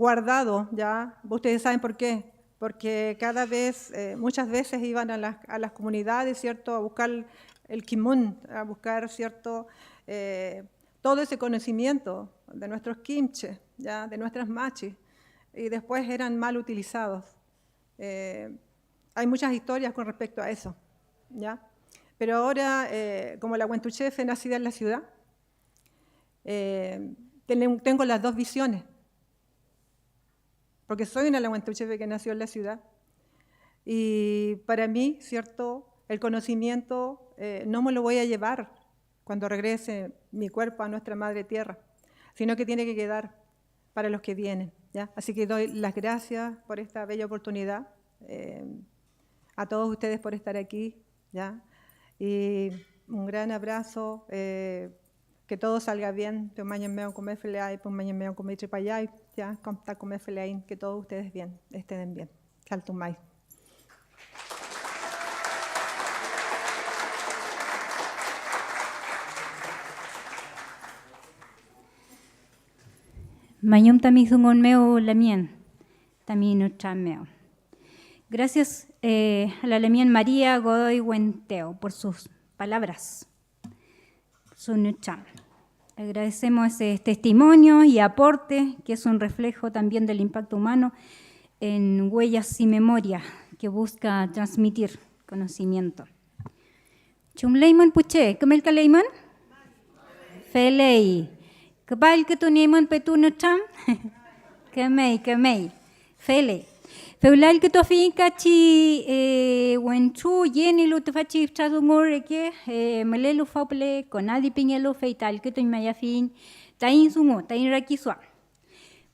guardado, ¿ya? Ustedes saben por qué. Porque cada vez, muchas veces iban a las comunidades, ¿cierto?, a buscar el kimun, a buscar, ¿cierto?, todo ese conocimiento de nuestros kimche, ¿ya?, de nuestras machis, y después eran mal utilizados. Hay muchas historias con respecto a eso, ¿ya? Pero ahora, como la Huentuchefe nacida en la ciudad, tengo las dos visiones, porque soy una Huentuchefe que nació en la ciudad. Y para mí, ¿cierto?, el conocimiento no me lo voy a llevar cuando regrese mi cuerpo a nuestra madre tierra, sino que tiene que quedar para los que vienen, ¿ya? Así que doy las gracias por esta bella oportunidad, a todos ustedes por estar aquí, ¿ya? Y un gran abrazo, que todo salga bien, que todos ustedes estén bien. Saltumay. Mayum tamizungon meo lamien, tamino chameo. Gracias a la lamien María Godoy Huenteo por sus palabras. Sunucham. Agradecemos ese testimonio y aporte que es un reflejo también del impacto humano en Huellas y Memoria, que busca transmitir conocimiento. Chumleiman puche, ¿kamel kaleiman? Felei. Kabal que tu nieman petuno cham? Kamei. Fele. Feulal que tu finca chi wenchu yeni lu tu fachi chadungor que melelu fauple con adi piñelo feital que tu mayafin tain sumo tain rakiswa.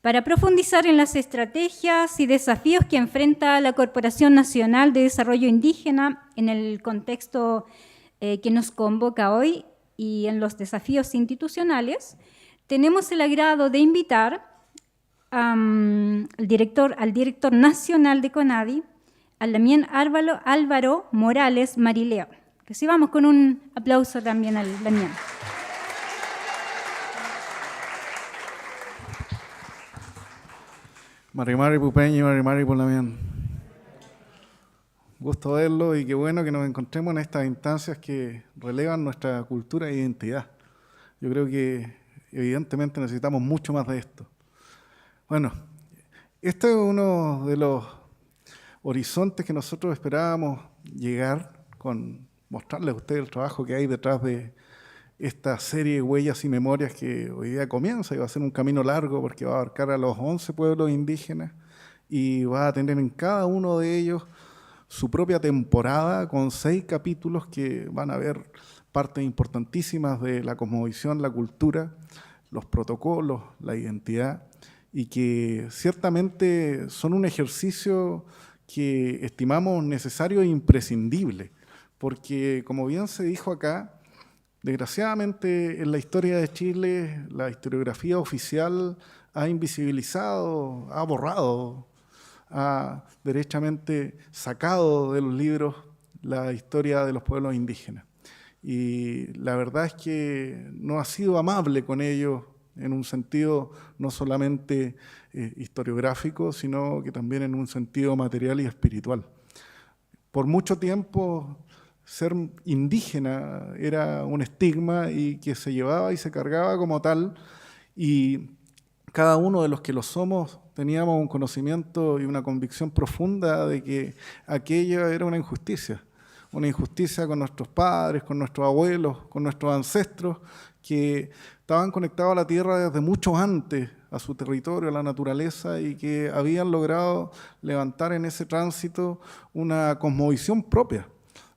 Para profundizar en las estrategias y desafíos que enfrenta la Corporación Nacional de Desarrollo Indígena en el contexto que nos convoca hoy y en los desafíos institucionales, tenemos el agrado de invitar al director nacional de CONADI, al Damián Álvaro Morales Marileo. Recibamos con un aplauso también al Damián. Marimari Pupeñi, Marimari Pulamien. Gusto verlo y qué bueno que nos encontremos en estas instancias que relevan nuestra cultura e identidad. Yo creo que evidentemente necesitamos mucho más de esto. Bueno, este es uno de los horizontes que nosotros esperábamos llegar con mostrarles a ustedes el trabajo que hay detrás de esta serie de huellas y memorias que hoy día comienza y va a ser un camino largo porque va a abarcar a los 11 pueblos indígenas y va a tener en cada uno de ellos su propia temporada con 6 capítulos que van a ver partes importantísimas de la cosmovisión, la cultura, los protocolos, la identidad, y que ciertamente son un ejercicio que estimamos necesario e imprescindible, porque como bien se dijo acá, desgraciadamente en la historia de Chile la historiografía oficial ha invisibilizado, ha borrado, ha derechamente sacado de los libros la historia de los pueblos indígenas. Y la verdad es que no ha sido amable con ellos en un sentido no solamente historiográfico, sino que también en un sentido material y espiritual. Por mucho tiempo, ser indígena era un estigma y que se llevaba y se cargaba como tal, y cada uno de los que lo somos teníamos un conocimiento y una convicción profunda de que aquello era una injusticia con nuestros padres, con nuestros abuelos, con nuestros ancestros, que estaban conectados a la tierra desde mucho antes, a su territorio, a la naturaleza, y que habían logrado levantar en ese tránsito una cosmovisión propia,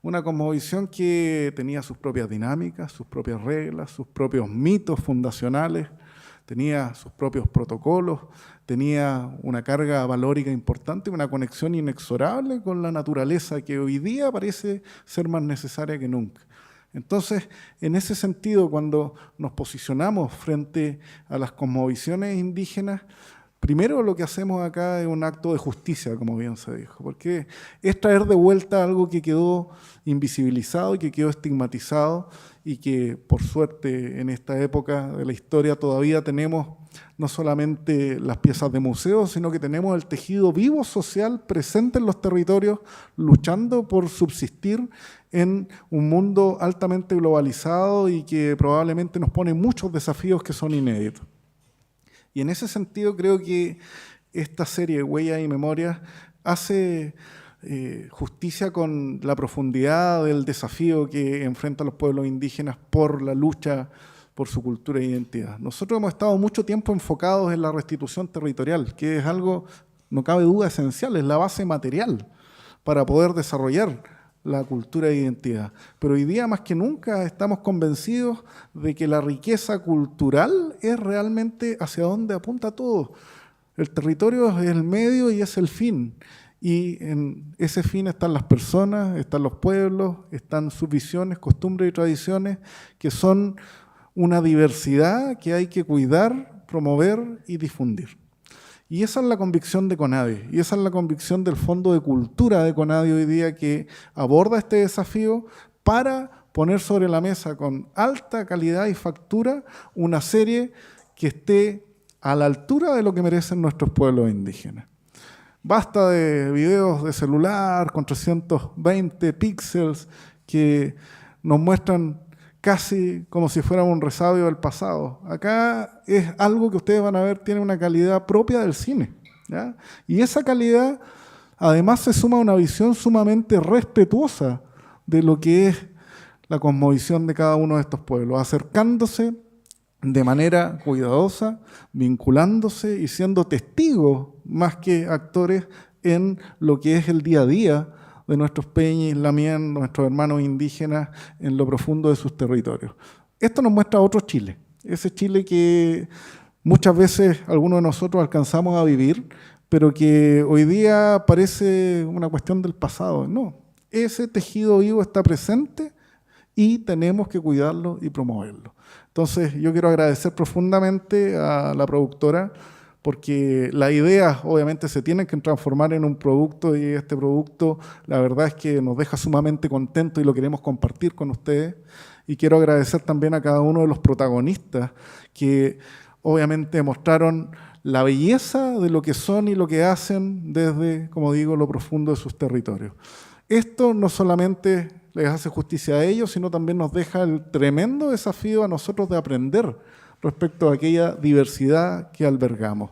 una cosmovisión que tenía sus propias dinámicas, sus propias reglas, sus propios mitos fundacionales, tenía sus propios protocolos, tenía una carga valórica importante, una conexión inexorable con la naturaleza que hoy día parece ser más necesaria que nunca. Entonces, en ese sentido, cuando nos posicionamos frente a las cosmovisiones indígenas, Primero, lo que hacemos acá es un acto de justicia, como bien se dijo, porque es traer de vuelta algo que quedó invisibilizado y que quedó estigmatizado y que, por suerte, en esta época de la historia todavía tenemos no solamente las piezas de museo, sino que tenemos el tejido vivo social presente en los territorios, luchando por subsistir en un mundo altamente globalizado y que probablemente nos pone muchos desafíos que son inéditos. Y en ese sentido creo que esta serie, Huellas y Memorias, hace justicia con la profundidad del desafío que enfrentan los pueblos indígenas por la lucha por su cultura e identidad. Nosotros hemos estado mucho tiempo enfocados en la restitución territorial, que es algo, no cabe duda, esencial, es la base material para poder desarrollar la cultura e identidad. Pero hoy día más que nunca estamos convencidos de que la riqueza cultural es realmente hacia donde apunta todo. El territorio es el medio y es el fin. Y en ese fin están las personas, están los pueblos, están sus visiones, costumbres y tradiciones, que son una diversidad que hay que cuidar, promover y difundir. Y esa es la convicción de CONADI, y esa es la convicción del Fondo de Cultura de CONADI hoy día, que aborda este desafío para poner sobre la mesa con alta calidad y factura una serie que esté a la altura de lo que merecen nuestros pueblos indígenas. Basta de videos de celular con 320 píxeles que nos muestran casi como si fuera un resabio del pasado. Acá es algo que ustedes van a ver, tiene una calidad propia del cine, ¿ya? Y esa calidad además se suma a una visión sumamente respetuosa de lo que es la cosmovisión de cada uno de estos pueblos, acercándose de manera cuidadosa, vinculándose y siendo testigos más que actores en lo que es el día a día de nuestros peñis, lamien, nuestros hermanos indígenas en lo profundo de sus territorios. Esto nos muestra otro Chile, ese Chile que muchas veces algunos de nosotros alcanzamos a vivir, pero que hoy día parece una cuestión del pasado. No, ese tejido vivo está presente y tenemos que cuidarlo y promoverlo. Entonces, yo quiero agradecer profundamente a la productora, porque las ideas obviamente se tienen que transformar en un producto, y este producto la verdad es que nos deja sumamente contentos y lo queremos compartir con ustedes. Y quiero agradecer también a cada uno de los protagonistas que obviamente mostraron la belleza de lo que son y lo que hacen desde, como digo, lo profundo de sus territorios. Esto no solamente les hace justicia a ellos, sino también nos deja el tremendo desafío a nosotros de aprender respecto a aquella diversidad que albergamos.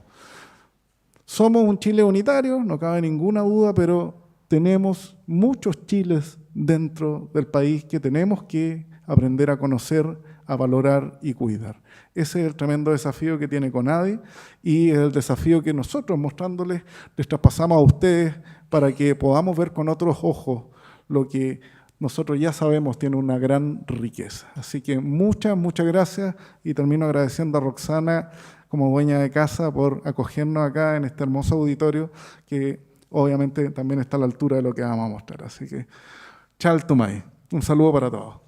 Somos un Chile unitario, no cabe ninguna duda, pero tenemos muchos Chiles dentro del país que tenemos que aprender a conocer, a valorar y cuidar. Ese es el tremendo desafío que tiene CONADI y es el desafío que nosotros, mostrándoles, les traspasamos a ustedes para que podamos ver con otros ojos lo que nosotros ya sabemos tiene una gran riqueza. Así que muchas gracias, y termino agradeciendo a Roxana como dueña de casa por acogernos acá en este hermoso auditorio que obviamente también está a la altura de lo que vamos a mostrar. Así que, chal tumay. Un saludo para todos.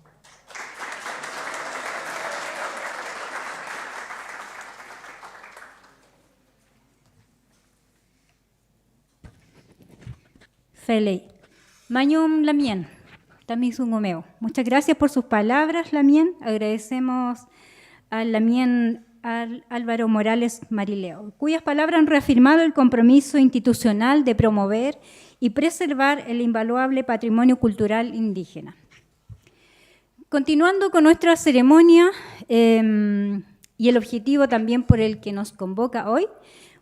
Feley. Mayum Lamien. Tamizungomeo. Muchas gracias por sus palabras, Lamien. Agradecemos a Lamien Álvaro Morales Marileo, cuyas palabras han reafirmado el compromiso institucional de promover y preservar el invaluable patrimonio cultural indígena. Continuando con nuestra ceremonia y el objetivo también por el que nos convoca hoy,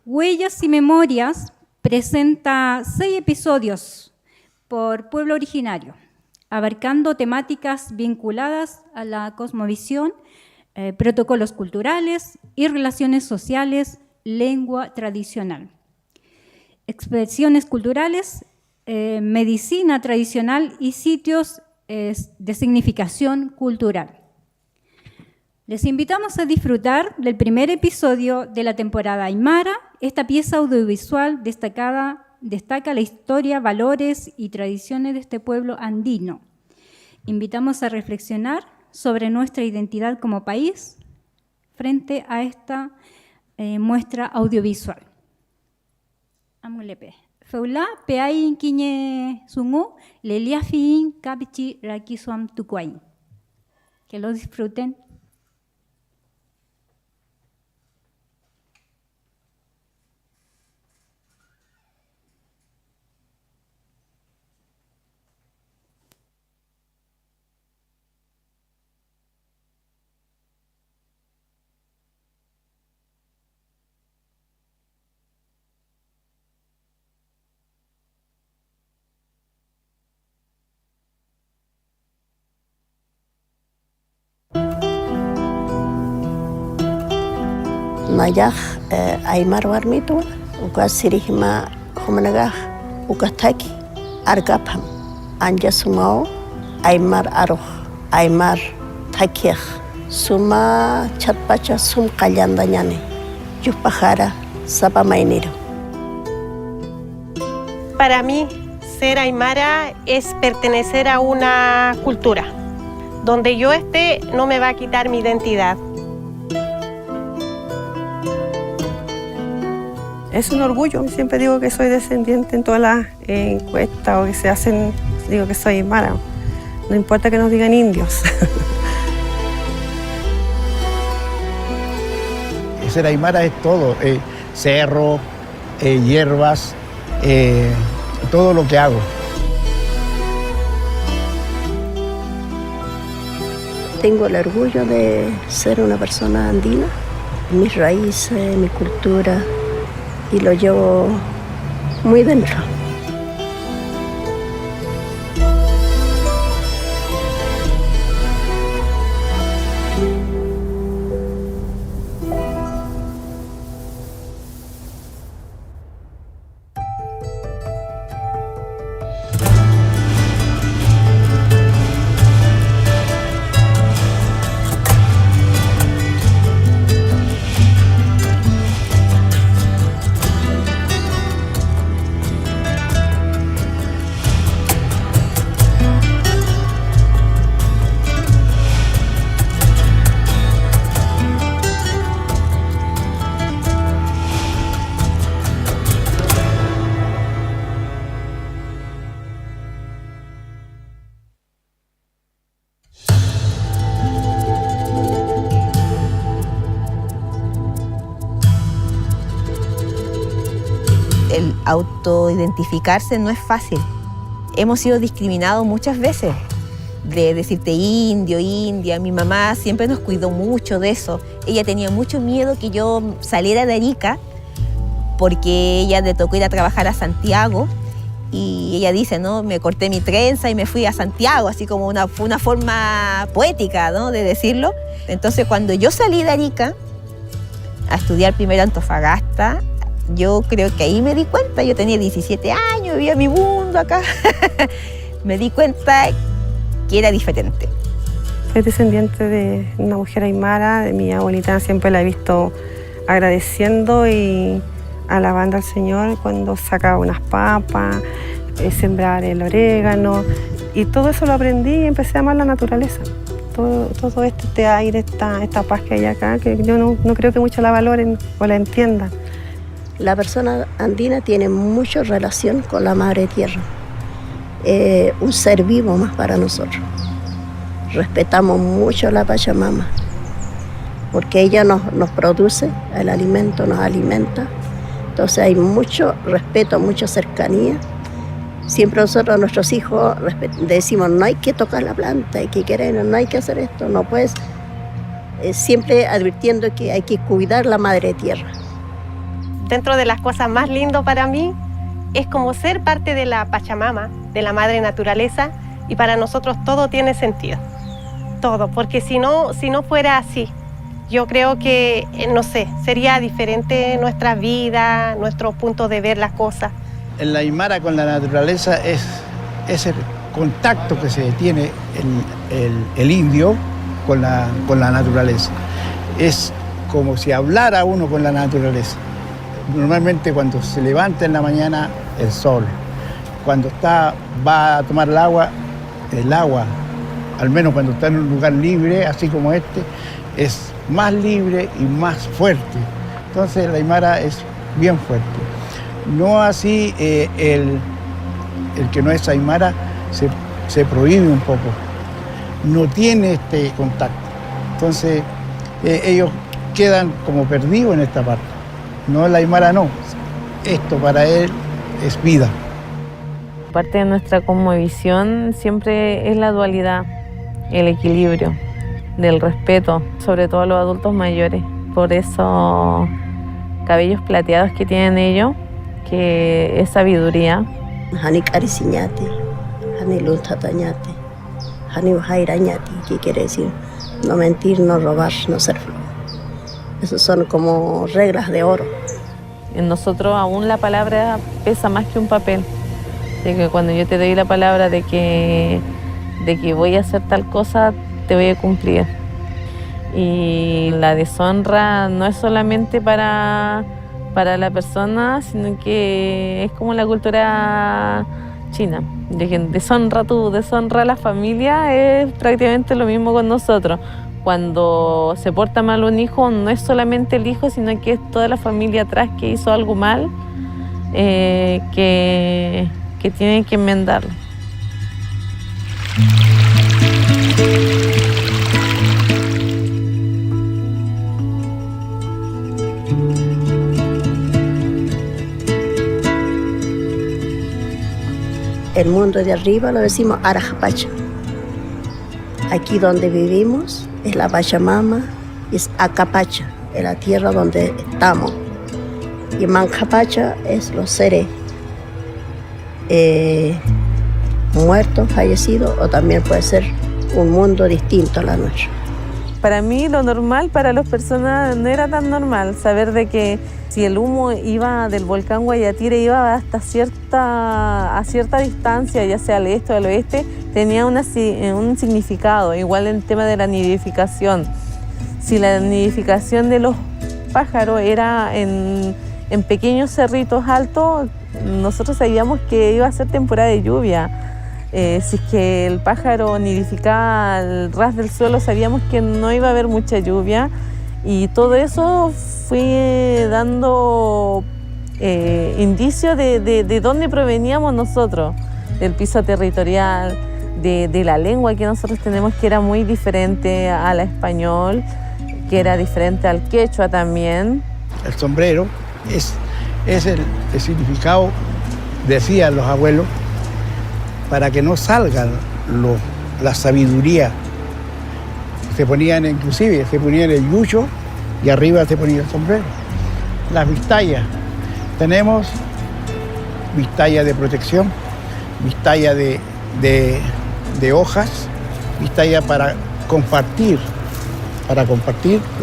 Huellas y Memorias presenta 6 episodios por pueblo originario, abarcando temáticas vinculadas a la cosmovisión, protocolos culturales y relaciones sociales, lengua tradicional, expresiones culturales, medicina tradicional y sitios de significación cultural. Les invitamos a disfrutar del primer episodio de la temporada Aymara. Esta pieza audiovisual destaca la historia, valores y tradiciones de este pueblo andino. Invitamos a reflexionar sobre nuestra identidad como país frente a esta muestra audiovisual. Amulepe. Feula peai kiñe sungu lelia fin kapichi rakisuam tukuain. Que lo disfruten. Mayaj Aymar Warmitua, uka sirihima humanagaj, uka taki, argapam, anja sumao, Aymar aroj, Aymar takiaj, suma chatpacha sum kallandañane, yupajara sapamainiro. Para mí, ser aymara es pertenecer a una cultura. Donde yo esté, no me va a quitar mi identidad. Es un orgullo, siempre digo que soy descendiente en todas las encuestas o que se hacen, digo que soy aymara. No importa que nos digan indios. Ser aymara es todo, cerro, hierbas, todo lo que hago. Tengo el orgullo de ser una persona andina, mis raíces, mi cultura, y lo llevo muy dentro. El autoidentificarse no es fácil. Hemos sido discriminados muchas veces, de decirte indio, india. Mi mamá siempre nos cuidó mucho de eso. Ella tenía mucho miedo que yo saliera de Arica, porque ella le tocó ir a trabajar a Santiago, y ella dice, ¿no? Me corté mi trenza y me fui a Santiago, así como una forma poética, ¿no? De decirlo. Entonces, cuando yo salí de Arica a estudiar primero Antofagasta, yo creo que ahí me di cuenta, yo tenía 17 años, vivía mi mundo acá, me di cuenta que era diferente. Soy descendiente de una mujer aymara, de mi abuelita siempre la he visto agradeciendo y alabando al Señor cuando sacaba unas papas, sembrar el orégano, y todo eso lo aprendí y empecé a amar la naturaleza. Todo este aire, esta paz que hay acá, que yo no creo que muchos la valoren o la entiendan. La persona andina tiene mucha relación con la madre tierra, un ser vivo más para nosotros. Respetamos mucho a la Pachamama, porque ella nos produce el alimento, nos alimenta. Entonces hay mucho respeto, mucha cercanía. Siempre nosotros a nuestros hijos decimos, no hay que tocar la planta, hay que querer, no hay que hacer esto, no puedes. Siempre advirtiendo que hay que cuidar la madre tierra. Dentro de las cosas más lindas para mí es como ser parte de la Pachamama, de la madre naturaleza, y para nosotros todo tiene sentido. Todo, porque si no fuera así, yo creo que, no sé, sería diferente nuestra vida, nuestro punto de ver las cosas. En la aymara con la naturaleza es ese contacto que se tiene el indio con la naturaleza. Es como si hablara uno con la naturaleza. Normalmente cuando se levanta en la mañana, el sol. Cuando va a tomar el agua, al menos cuando está en un lugar libre, así como este, es más libre y más fuerte. Entonces la aymara es bien fuerte. No así el que no es aymara se prohíbe un poco, no tiene este contacto. Entonces ellos quedan como perdidos en esta parte. No, el aymara no, esto para él es vida. Parte de nuestra cosmovisión siempre es la dualidad, el equilibrio, del respeto, sobre todo a los adultos mayores. Por esos cabellos plateados que tienen ellos, que es sabiduría. Hani cariciñate, hani luntatañate, hani jairañate, que quiere decir no mentir, no robar, no ser flojo. Esas son como reglas de oro. En nosotros aún la palabra pesa más que un papel. De que cuando yo te doy la palabra de que voy a hacer tal cosa, te voy a cumplir. Y la deshonra no es solamente para la persona, sino que es como la cultura china. De que deshonra a la familia, es prácticamente lo mismo con nosotros. Cuando se porta mal un hijo, no es solamente el hijo, sino que es toda la familia atrás que hizo algo mal, que tienen que enmendarlo. El mundo de arriba lo decimos Arajapacha. Aquí donde vivimos es la Pachamama, es Acapacha, es la tierra donde estamos. Y Mancapacha es los seres muertos, fallecidos, o también puede ser un mundo distinto a la nuestra. Para mí lo normal, para las personas no era tan normal saber de que si el humo iba del volcán Guayatire, iba hasta a cierta distancia, ya sea al este o al oeste, tenía un significado. Igual en el tema de la nidificación. Si la nidificación de los pájaros era en pequeños cerritos altos, nosotros sabíamos que iba a ser temporada de lluvia. Si es que el pájaro nidificaba al ras del suelo, sabíamos que no iba a haber mucha lluvia, y todo eso fue dando indicios de dónde proveníamos nosotros, del piso territorial, de la lengua que nosotros tenemos, que era muy diferente a la español, que era diferente al quechua también. El sombrero es el significado, decían los abuelos, para que no salga la sabiduría. Se ponían el yucho y arriba se ponía el sombrero. Las vistayas. Tenemos vistalla de protección, vistalla de hojas, vistalla para compartir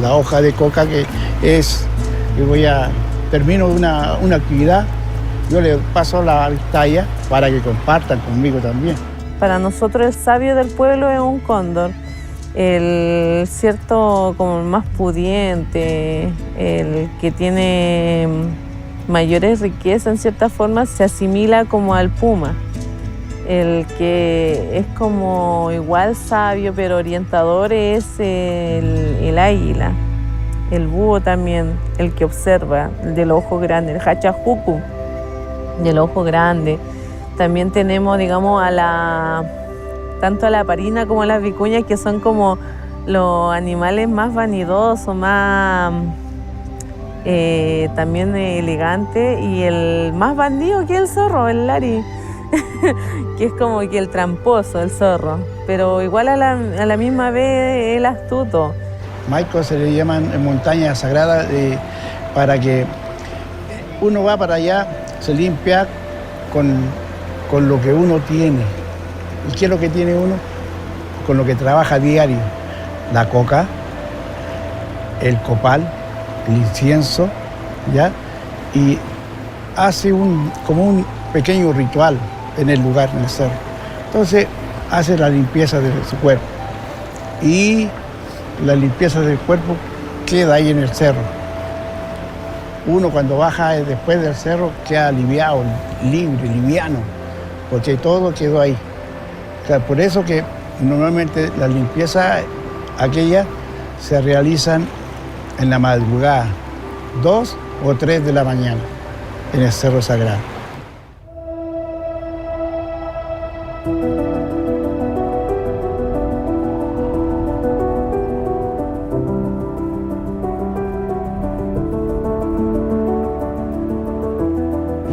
la hoja de coca, que es, termino una actividad, yo le paso la vistalla para que compartan conmigo también. Para nosotros el sabio del pueblo es un cóndor, el cierto como el más pudiente, el que tiene mayores riquezas en cierta forma, se asimila como al puma. El que es como igual sabio pero orientador es el águila, el búho también, el que observa, el del ojo grande, el hachajuku, del ojo grande. También tenemos, digamos, tanto a la parina como a las vicuñas, que son como los animales más vanidosos, más también elegantes, y el más bandido que el zorro, el lari, que es como que el tramposo, el zorro, pero igual a la misma vez el astuto. Maico se le llaman montañas sagradas para que uno va para allá, se limpia con lo que uno tiene. ¿Y qué es lo que tiene uno? Con lo que trabaja diario. La coca, el copal, el incienso, ¿ya? Y hace como un pequeño ritual en el lugar, en el cerro. Entonces hace la limpieza de su cuerpo. Y la limpieza del cuerpo queda ahí en el cerro. Uno cuando baja después del cerro queda aliviado, libre, liviano, porque todo quedó ahí. O sea, por eso que normalmente las limpiezas aquellas se realizan en la madrugada, 2 o 3 de la mañana. en el Cerro Sagrado.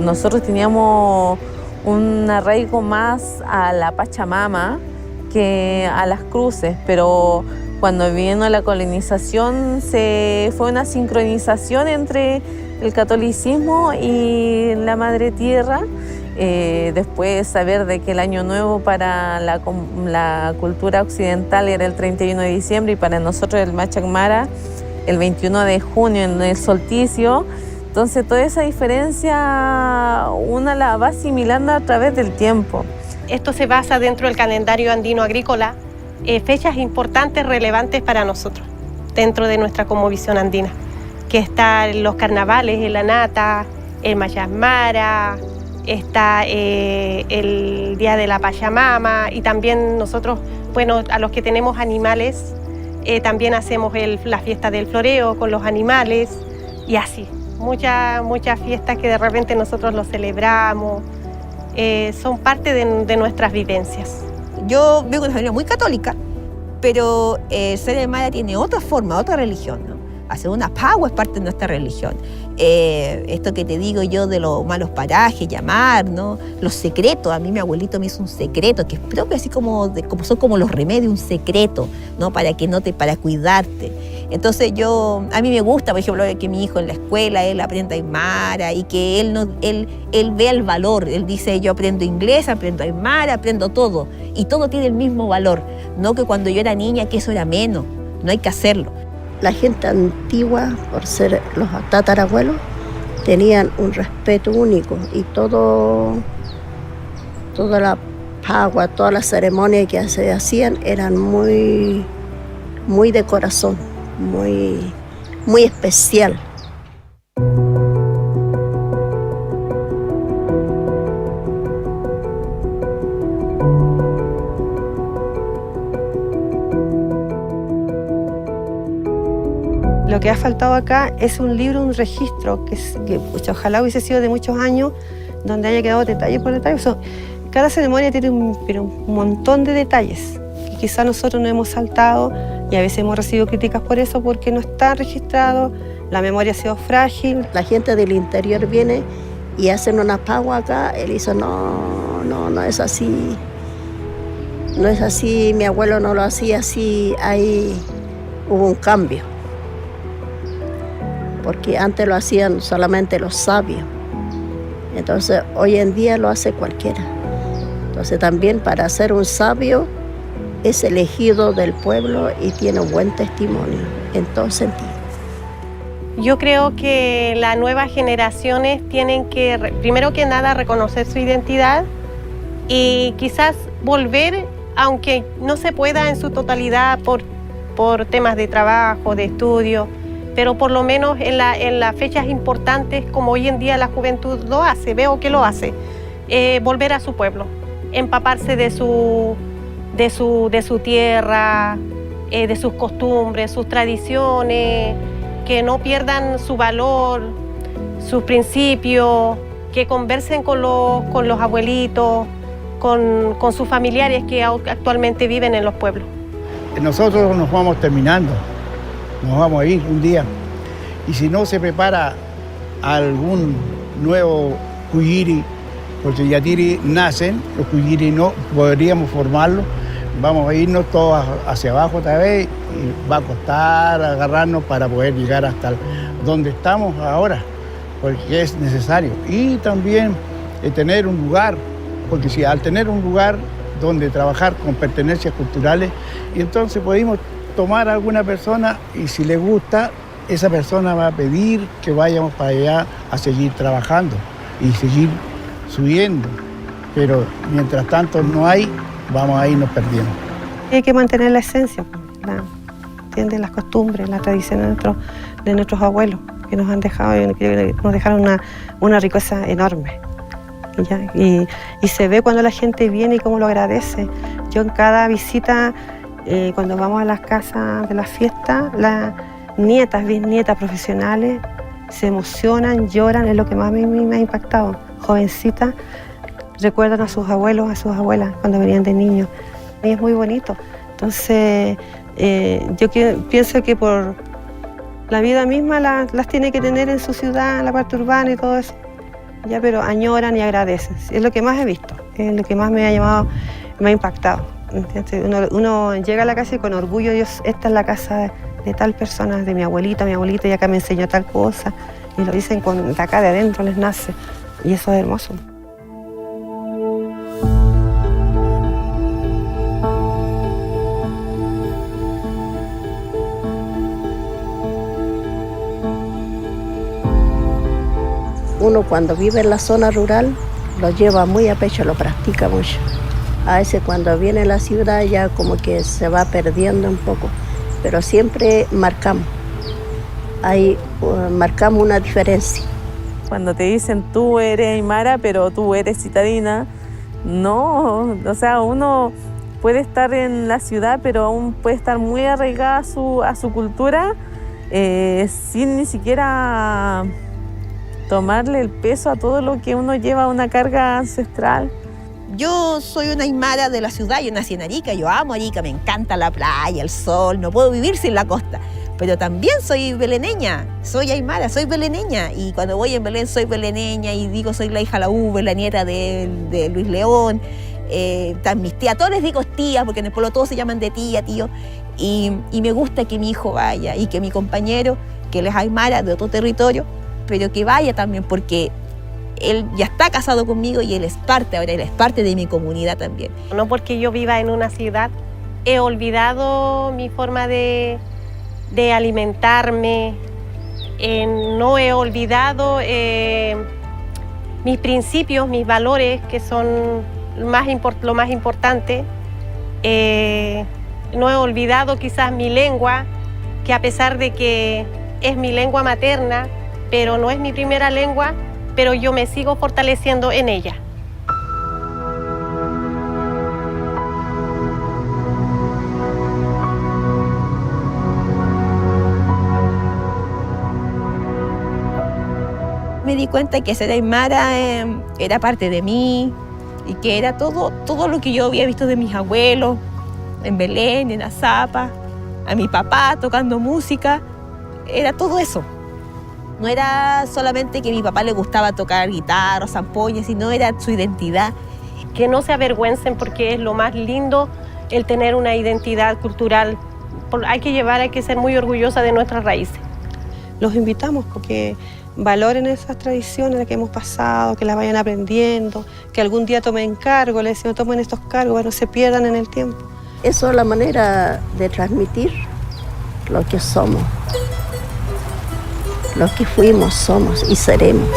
Nosotros teníamos un arraigo más a la Pachamama que a las cruces, pero cuando vino la colonización fue una sincronización entre el catolicismo y la Madre Tierra. Después saber de que el Año Nuevo para la cultura occidental era el 31 de diciembre y para nosotros el Machacc Mara el 21 de junio en el solsticio. Entonces toda esa diferencia una la va asimilando a través del tiempo. Esto se basa dentro del calendario andino agrícola, fechas importantes, relevantes para nosotros, dentro de nuestra cosmovisión andina, que están los carnavales, el Anata, el Machacc Mara, está el Día de la Pachamama y también nosotros, bueno, a los que tenemos animales, también hacemos la fiesta del floreo con los animales y así. Muchas fiestas que de repente nosotros los celebramos, son parte de nuestras vivencias. Yo vengo de una familia muy católica, pero ser Aymara tiene otra forma, otra religión, ¿no? Hacer una pagua es parte de nuestra religión. Esto que te digo yo de los malos parajes, llamar, ¿no? Los secretos. A mí mi abuelito me hizo un secreto, que es propio así como son como los remedios, un secreto, ¿no? Para cuidarte. Entonces a mí me gusta, por ejemplo, que mi hijo en la escuela, él aprenda Aymara y que él vea el valor. Él dice, yo aprendo inglés, aprendo Aymara, aprendo todo. Y todo tiene el mismo valor. No que cuando yo era niña, que eso era menos. No hay que hacerlo. La gente antigua, por ser los tatarabuelos, tenían un respeto único y toda la pagua, todas las ceremonias que se hacían eran muy, muy de corazón, muy especial. Lo que ha faltado acá es un libro, un registro, que ojalá hubiese sido de muchos años, donde haya quedado detalle por detalle. Cada ceremonia tiene un montón de detalles que quizás nosotros no hemos saltado y a veces hemos recibido críticas por eso, porque no está registrado, la memoria ha sido frágil. La gente del interior viene y hacen una pagua acá, él dice, no es así, no es así, mi abuelo no lo hacía así, ahí hubo un cambio. Porque antes lo hacían solamente los sabios. Entonces, hoy en día lo hace cualquiera. Entonces, también para ser un sabio es elegido del pueblo y tiene un buen testimonio en todo sentido. Yo creo que las nuevas generaciones tienen que, primero que nada, reconocer su identidad y quizás volver, aunque no se pueda en su totalidad por temas de trabajo, de estudio, pero por lo menos en las fechas importantes, como hoy en día la juventud lo hace, veo que lo hace, volver a su pueblo, empaparse de su tierra, de sus costumbres, sus tradiciones, que no pierdan su valor, sus principios, que conversen con los abuelitos, con sus familiares que actualmente viven en los pueblos. Nosotros nos vamos terminando. Nos vamos a ir un día y si no se prepara algún nuevo Cuyiri, porque Yatiri nacen, los Cuyiri no podríamos formarlos, vamos a irnos todos hacia abajo otra vez y va a costar agarrarnos para poder llegar hasta donde estamos ahora, porque es necesario. Y también tener un lugar, porque si al tener un lugar donde trabajar con pertenencias culturales, y entonces podemos tomar a alguna persona y si le gusta, esa persona va a pedir que vayamos para allá a seguir trabajando y seguir subiendo. Pero mientras tanto no hay, vamos a irnos perdiendo. Hay que mantener la esencia, ¿entiendes? Las costumbres, la tradición de nuestros abuelos, que nos han dejado, que nos dejaron una riqueza enorme. Y se ve cuando la gente viene y cómo lo agradece. Yo en cada visita, cuando vamos a las casas de las fiestas, las nietas, bisnietas profesionales, se emocionan, lloran, es lo que más a mí me ha impactado. Jovencitas recuerdan a sus abuelos, a sus abuelas cuando venían de niños. Y es muy bonito. Entonces, pienso que por la vida misma las tiene que tener en su ciudad, en la parte urbana y todo eso. Ya, pero añoran y agradecen. Es lo que más he visto, es lo que más me ha llamado, me ha impactado. ¿Entiendes? Uno llega a la casa y con orgullo, esta es la casa de tal persona, de mi abuelita y acá me enseñó tal cosa. Y lo dicen de acá de adentro, les nace. Y eso es hermoso. Uno cuando vive en la zona rural lo lleva muy a pecho, lo practica mucho. A veces cuando viene a la ciudad ya como que se va perdiendo un poco, pero siempre marcamos. Ahí marcamos una diferencia. Cuando te dicen tú eres aymara, pero tú eres citadina, no, o sea, uno puede estar en la ciudad, pero aún puede estar muy arraigada a su cultura, sin ni siquiera tomarle el peso a todo lo que uno lleva, una carga ancestral. Yo soy una aymara de la ciudad, yo nací en Arica, yo amo Arica, me encanta la playa, el sol, no puedo vivir sin la costa. Pero también soy beleneña, soy aymara, soy beleneña. Y cuando voy en Belén soy beleneña y digo soy la hija la Uve, la nieta de Luis León. Están mis tías, todos les digo tía, porque en el pueblo todos se llaman de tía, tío. Y me gusta que mi hijo vaya y que mi compañero, que él es aymara de otro territorio, pero que vaya también porque él ya está casado conmigo y él es parte, ahora él es parte de mi comunidad también. No porque yo viva en una ciudad, he olvidado mi forma de alimentarme, no he olvidado mis principios, mis valores, que son lo más importante. No he olvidado quizás mi lengua, que a pesar de que es mi lengua materna, pero no es mi primera lengua, pero yo me sigo fortaleciendo en ella. Me di cuenta que ser aymara era parte de mí y que era todo lo que yo había visto de mis abuelos, en Belén, en Azapa, a mi papá tocando música, era todo eso. No era solamente que a mi papá le gustaba tocar guitarra o zampoña, sino era su identidad. Que no se avergüencen porque es lo más lindo el tener una identidad cultural. Hay que ser muy orgullosa de nuestras raíces. Los invitamos porque valoren esas tradiciones que hemos pasado, que las vayan aprendiendo, que algún día tomen cargo, les decimos tomen estos cargos, no se pierdan en el tiempo. Eso es la manera de transmitir lo que somos, lo que fuimos, somos y seremos.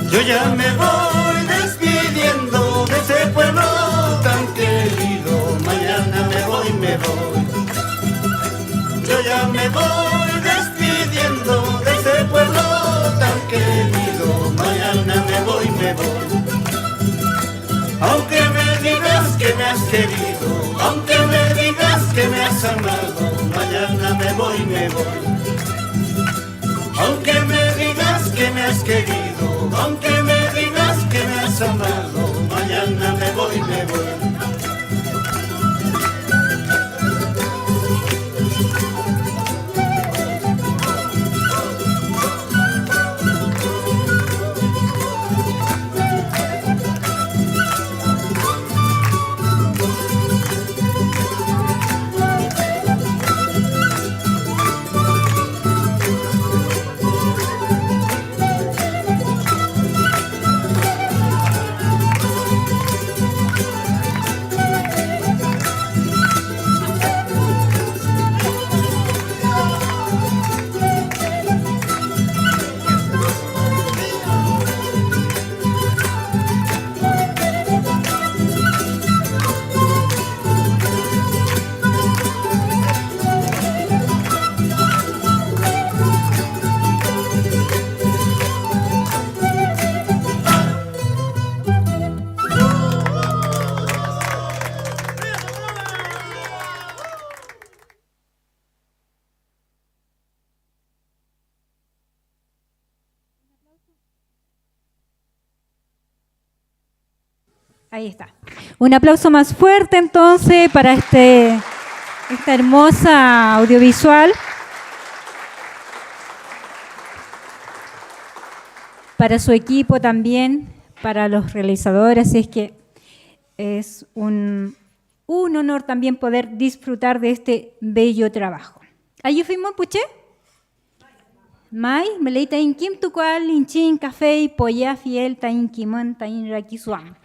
Yo ya me voy despidiendo de ese pueblo tan querido, mañana me voy. Yo ya me voy despidiendo de ese pueblo tan querido, mañana me voy. Aunque me digas que me has querido, aunque me digas que me has amado, mañana me voy. Aunque me digas que me has querido, aunque me digas que me has amado, mañana me voy. Ahí está. Un aplauso más fuerte entonces para esta hermosa audiovisual. Para su equipo también, para los realizadores, así es que es un honor también poder disfrutar de este bello trabajo. ¿Ahí fuimos, puché? Mai, meleita in kim tucual, inchin, café, polla, fiel, tain kimon, tain rakisuam.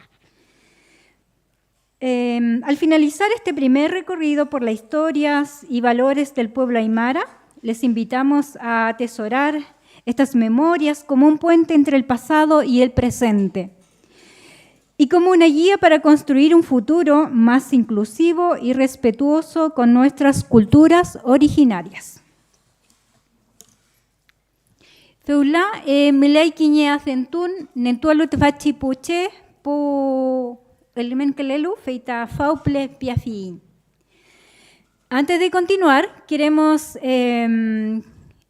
Al finalizar este primer recorrido por las historias y valores del pueblo aymara, les invitamos a atesorar estas memorias como un puente entre el pasado y el presente y como una guía para construir un futuro más inclusivo y respetuoso con nuestras culturas originarias. Feula, milay quiñe acentún, nentualo te fachi puche, po elemen kelelu, feita fauple piafiin. Antes de continuar, queremos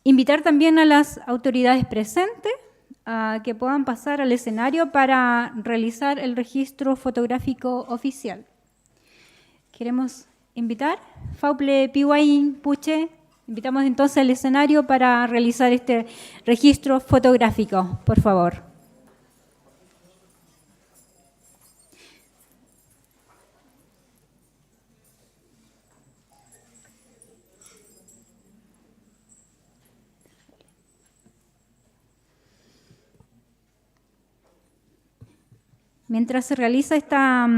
invitar también a las autoridades presentes a que puedan pasar al escenario para realizar el registro fotográfico oficial. Queremos invitar, Fauple Piwain Puche, invitamos entonces al escenario para realizar este registro fotográfico, por favor. Mientras se realiza esta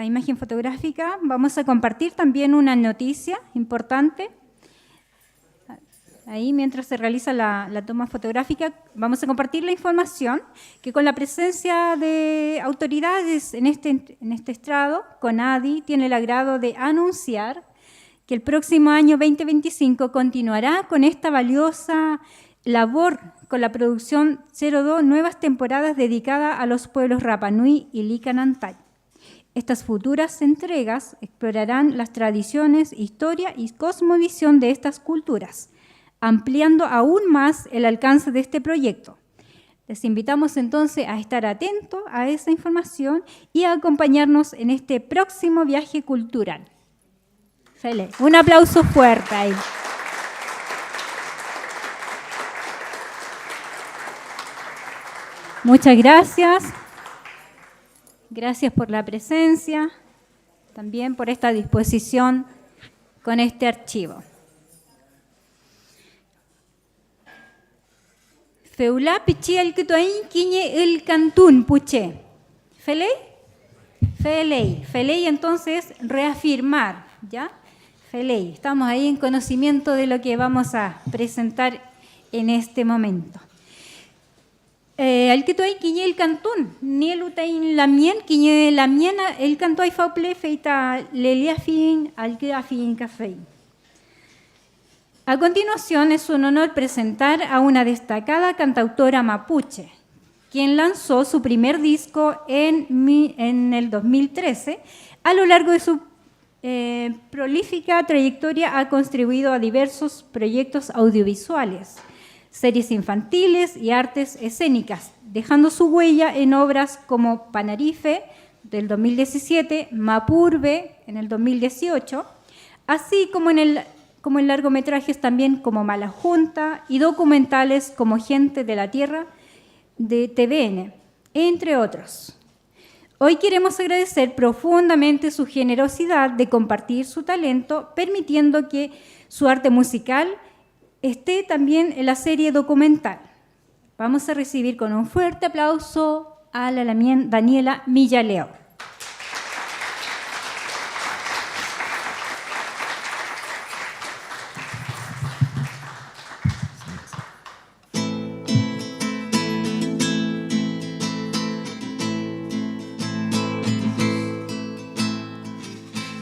imagen fotográfica, vamos a compartir también una noticia importante. Ahí, mientras se realiza la toma fotográfica, vamos a compartir la información que con la presencia de autoridades en este estrado, CONADI tiene el agrado de anunciar que el próximo año 2025 continuará con esta valiosa labor con la producción 02, nuevas temporadas dedicadas a los pueblos Rapa Nui y Licanantay. Estas futuras entregas explorarán las tradiciones, historia y cosmovisión de estas culturas, ampliando aún más el alcance de este proyecto. Les invitamos entonces a estar atentos a esa información y a acompañarnos en este próximo viaje cultural. Feliz. Un aplauso fuerte ahí. Muchas gracias. Gracias por la presencia, también por esta disposición con este archivo. Feula pichi al kituain quiñe el cantún puche. ¿Feley? Feley. Feley entonces reafirmar, ¿ya? Feley. Estamos ahí en conocimiento de lo que vamos a presentar en este momento. Al que hay quiñe el cantún, ni el utain la mien, quiñe la miena, el canto hay fauple feita lelia fin, al que afin café. A continuación es un honor presentar a una destacada cantautora mapuche, quien lanzó su primer disco en el 2013. A lo largo de su prolífica trayectoria ha contribuido a diversos proyectos audiovisuales, series infantiles y artes escénicas, dejando su huella en obras como Panarife, del 2017, Mapurbe, en el 2018, así como en largometrajes también como Mala Junta y documentales como Gente de la Tierra, de TVN, entre otros. Hoy queremos agradecer profundamente su generosidad de compartir su talento, permitiendo que su arte musical esté también en la serie documental. Vamos a recibir con un fuerte aplauso a la Daniela Millaleo.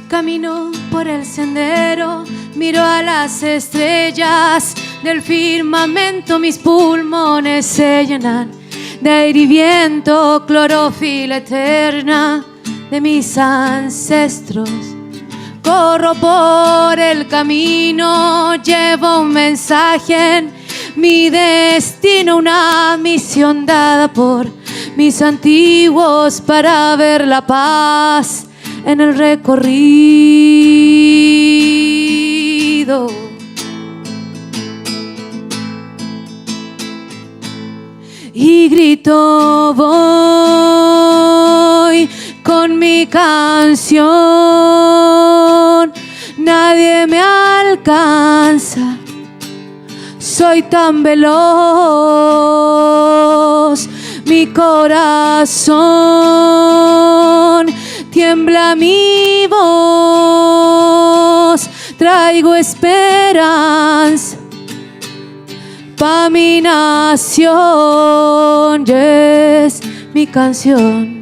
Camino por el sendero, miro a las estrellas del firmamento, mis pulmones se llenan de aire y viento, clorofila eterna de mis ancestros. Corro por el camino, llevo un mensaje en mi destino, una misión dada por mis antiguos para ver la paz en el recorrido. Y grito voy con mi canción, nadie me alcanza, soy tan veloz, mi corazón tiembla mi voz, traigo esperanza pa' mi nación, es mi canción.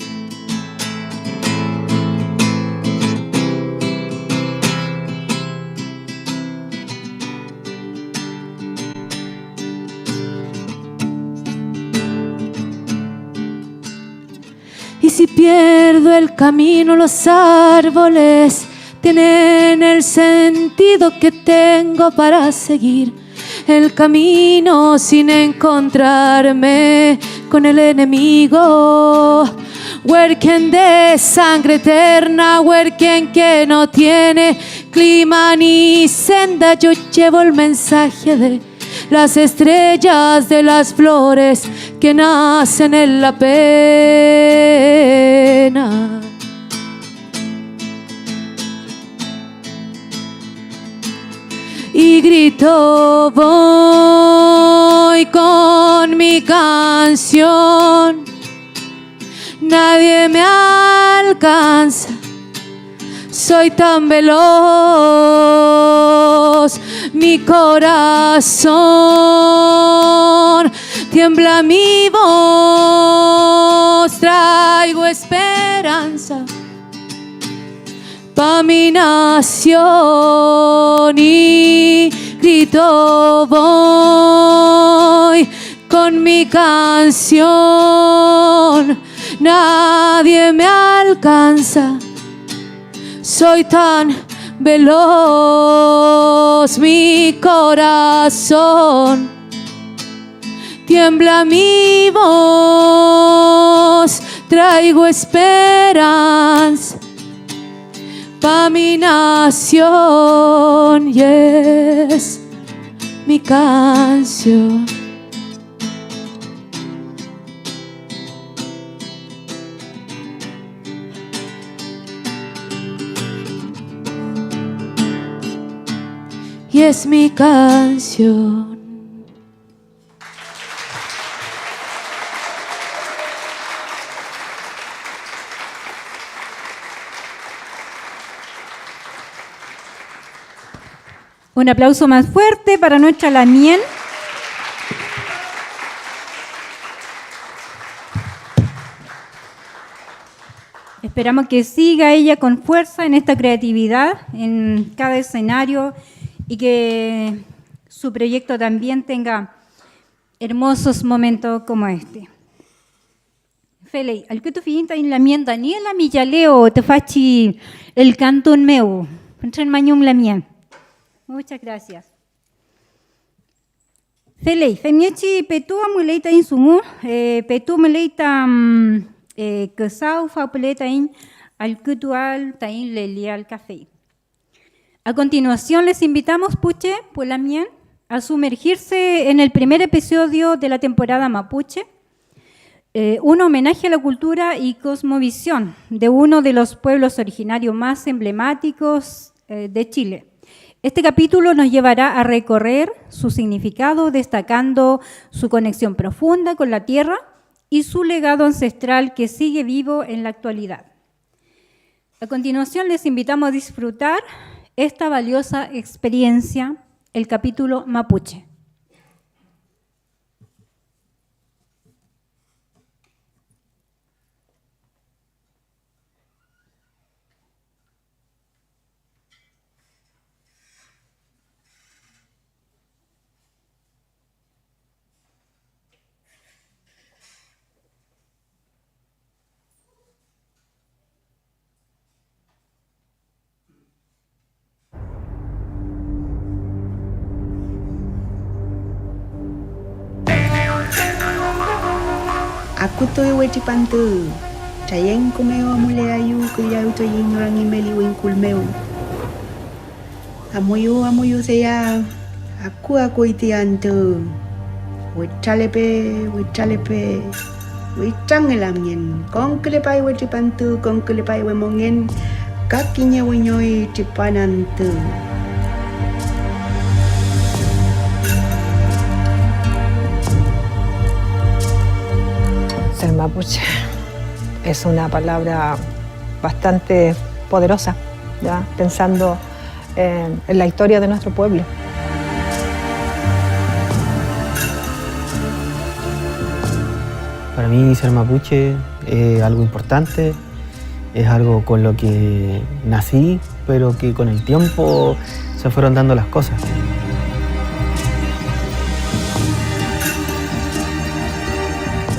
Y si pierdo el camino, los árboles tienen el sentido que tengo para seguir el camino sin encontrarme con el enemigo. Huerquen de sangre eterna, huerquen que no tiene clima ni senda. Yo llevo el mensaje de las estrellas, de las flores que nacen en la pena. Y grito voy con mi canción, nadie me alcanza, soy tan veloz, mi corazón tiembla mi voz, traigo esperanza pa' mi nación. Y grito voy con mi canción, nadie me alcanza, soy tan veloz, mi corazón tiembla mi voz, traigo esperanza pa' mi nación, y es mi canción. Y es mi canción. Un aplauso más fuerte para nuestra Lamien. Esperamos que siga ella con fuerza en esta creatividad, en cada escenario, y que su proyecto también tenga hermosos momentos como este. Felei, al que tu finta en Lamien, Daniela Millaleo, te fachi el cantón meu, entren mañum Lamien. Muchas gracias. Felei, femiechi petua muleita in sumu, petu muleita kesau fa peleta in al kutual tain lelial café. A continuación les invitamos, Puche, Pulamien, a sumergirse en el primer episodio de la temporada Mapuche, un homenaje a la cultura y cosmovisión de uno de los pueblos originarios más emblemáticos de Chile. Este capítulo nos llevará a recorrer su significado, destacando su conexión profunda con la tierra y su legado ancestral que sigue vivo en la actualidad. A continuación les invitamos a disfrutar esta valiosa experiencia, el capítulo Mapuche. Aku to iweti pantu. Chayeng kumeo amule ayu kuya uto yingrang imeli winkul meu. Amuyu seya. Aku iti antu. Wechalepe. Wichang elamien. Kongkelepai weti pantu, kongkelepai wemongen. Kakinya winyoi tipanantu. Ser mapuche es una palabra bastante poderosa, ¿ya? Pensando en la historia de nuestro pueblo. Para mí ser mapuche es algo importante, es algo con lo que nací, pero que con el tiempo se fueron dando las cosas.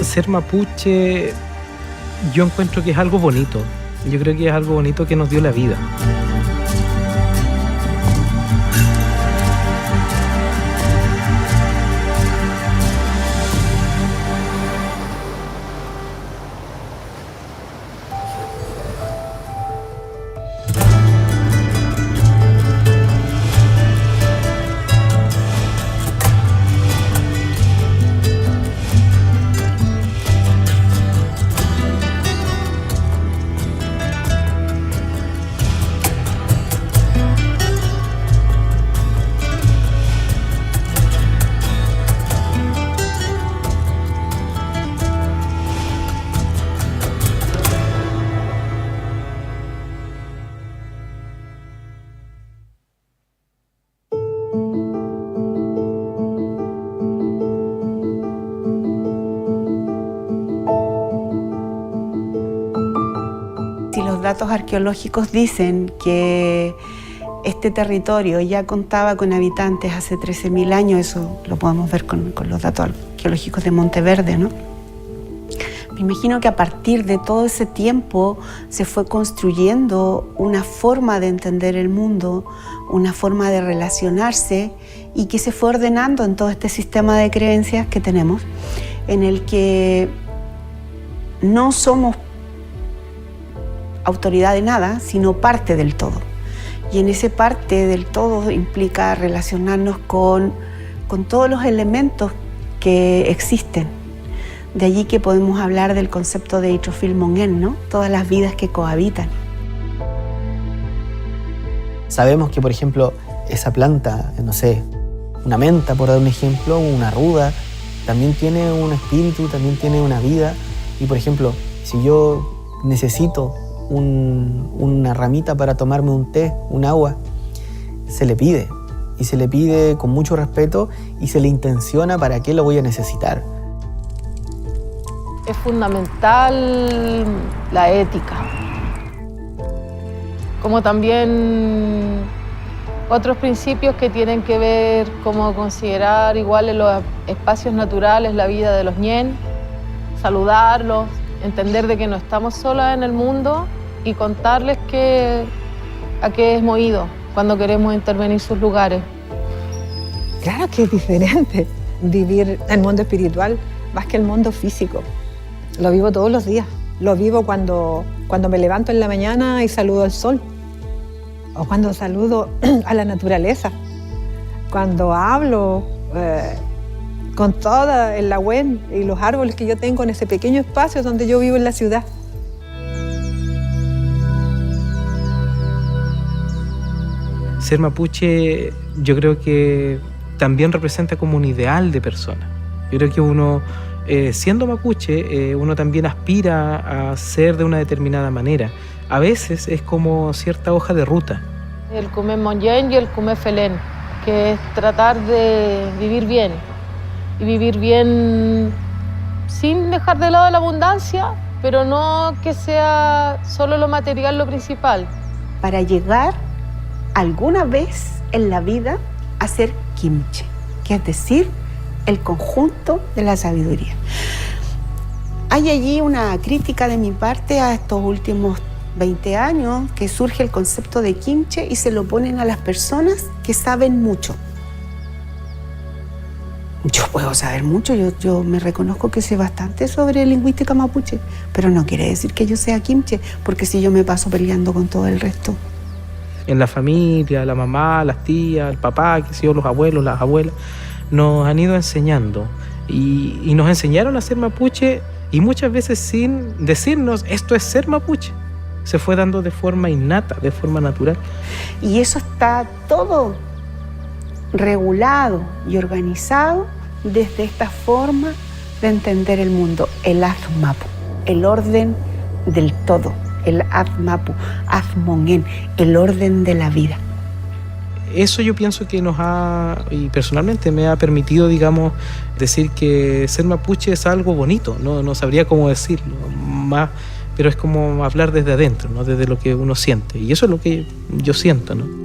Ser mapuche, yo encuentro que es algo bonito. Yo creo que es algo bonito que nos dio la vida. Si los datos arqueológicos dicen que este territorio ya contaba con habitantes hace 13.000 años, eso lo podemos ver con los datos arqueológicos de Monteverde, ¿no? Me imagino que a partir de todo ese tiempo se fue construyendo una forma de entender el mundo, una forma de relacionarse y que se fue ordenando en todo este sistema de creencias que tenemos, en el que no somos autoridad de nada, sino parte del todo. Y en ese parte del todo implica relacionarnos con todos los elementos que existen. De allí que podemos hablar del concepto de Itrofil Mongen, ¿no? Todas las vidas que cohabitan. Sabemos que, por ejemplo, esa planta, no sé, una menta, por dar un ejemplo, una ruda, también tiene un espíritu, también tiene una vida. Y, por ejemplo, si yo necesito una ramita para tomarme un té, un agua, se le pide. Y se le pide con mucho respeto y se le intenciona para qué lo voy a necesitar. Es fundamental la ética, como también otros principios que tienen que ver cómo considerar igual en los espacios naturales la vida de los ñen, saludarlos, entender de que no estamos solas en el mundo y contarles a qué hemos ido cuando queremos intervenir sus lugares. Claro que es diferente vivir el mundo espiritual más que el mundo físico. Lo vivo todos los días. Lo vivo cuando me levanto en la mañana y saludo al sol. O cuando saludo a la naturaleza. Cuando hablo con toda el agüén y los árboles que yo tengo en ese pequeño espacio donde yo vivo en la ciudad. Ser mapuche, yo creo que también representa como un ideal de persona. Yo creo que uno, siendo mapuche, uno también aspira a ser de una determinada manera. A veces es como cierta hoja de ruta. El Kumé Monyen y el Kumé Felén, que es tratar de vivir bien. Y vivir bien sin dejar de lado la abundancia, pero no que sea solo lo material lo principal. Para llegar alguna vez en la vida a ser kimche, que es decir, el conjunto de la sabiduría. Hay allí una crítica de mi parte a estos últimos 20 años que surge el concepto de kimche y se lo ponen a las personas que saben mucho. Yo puedo saber mucho, yo me reconozco que sé bastante sobre lingüística mapuche, pero no quiere decir que yo sea quimche, porque si yo me paso peleando con todo el resto. En la familia, la mamá, las tías, el papá, que sé yo, los abuelos, las abuelas, nos han ido enseñando y nos enseñaron a ser mapuche y muchas veces sin decirnos esto es ser mapuche. Se fue dando de forma innata, de forma natural. Y eso está todo regulado y organizado desde esta forma de entender el mundo, el Azmapu, el orden del todo, el Azmapu, Azmongen, el orden de la vida. Eso yo pienso que nos ha, y personalmente me ha permitido, digamos, decir que ser mapuche es algo bonito, no sabría cómo decirlo, más, pero es como hablar desde adentro, ¿no? Desde lo que uno siente, y eso es lo que yo siento, ¿no?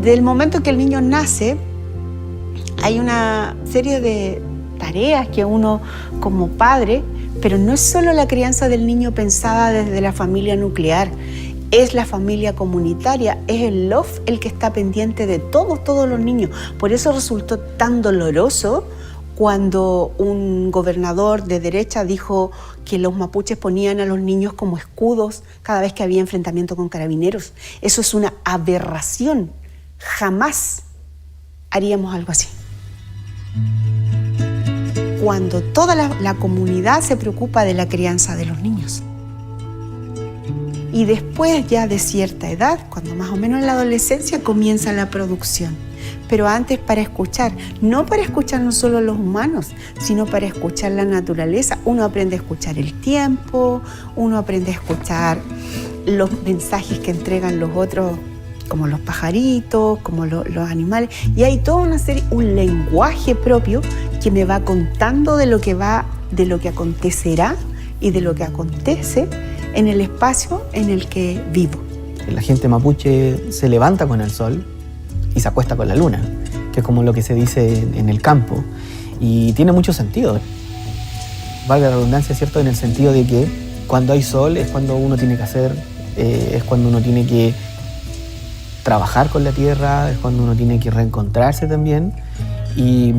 Del momento que el niño nace, hay una serie de tareas que uno como padre, pero no es solo la crianza del niño pensada desde la familia nuclear, es la familia comunitaria, es el LOF el que está pendiente de todos los niños. Por eso resultó tan doloroso cuando un gobernador de derecha dijo que los mapuches ponían a los niños como escudos cada vez que había enfrentamiento con carabineros. Eso es una aberración. Jamás haríamos algo así. Cuando toda la comunidad se preocupa de la crianza de los niños. Y después ya de cierta edad, cuando más o menos en la adolescencia comienza la producción. Pero antes para escuchar, no para escuchar no solo los humanos, sino para escuchar la naturaleza. Uno aprende a escuchar el tiempo, uno aprende a escuchar los mensajes que entregan los otros, como los pajaritos, como los animales, y hay toda una serie, un lenguaje propio que me va contando de lo que acontecerá y de lo que acontece en el espacio en el que vivo. La gente mapuche se levanta con el sol y se acuesta con la luna, que es como lo que se dice en el campo, y tiene mucho sentido. Valga la redundancia, ¿cierto? En el sentido de que cuando hay sol es cuando uno tiene que hacer, es cuando uno tiene que trabajar con la tierra, es cuando uno tiene que reencontrarse también y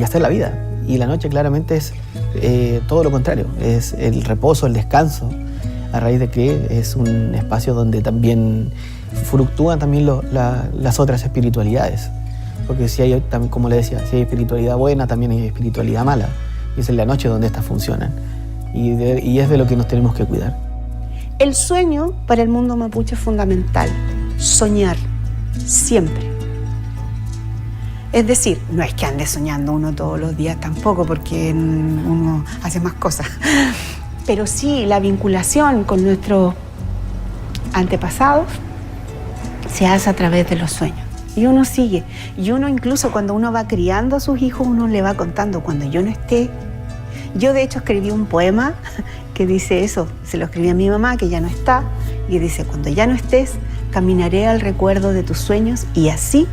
hacer la vida. Y la noche claramente es todo lo contrario, es el reposo, el descanso, a raíz de que es un espacio donde también fluctúan también las otras espiritualidades. Porque si hay, como le decía, si hay espiritualidad buena, también hay espiritualidad mala. Y es en la noche donde estas funcionan. Y es de lo que nos tenemos que cuidar. El sueño para el mundo mapuche es fundamental. Soñar, siempre. Es decir, no es que ande soñando uno todos los días tampoco, porque uno hace más cosas. Pero sí, la vinculación con nuestros antepasados se hace a través de los sueños. Y uno sigue. Y uno incluso cuando uno va criando a sus hijos, uno le va contando cuando yo no esté. Yo de hecho escribí un poema que dice eso. Se lo escribí a mi mamá, que ya no está. Y dice, cuando ya no estés, caminaré al recuerdo de tus sueños y así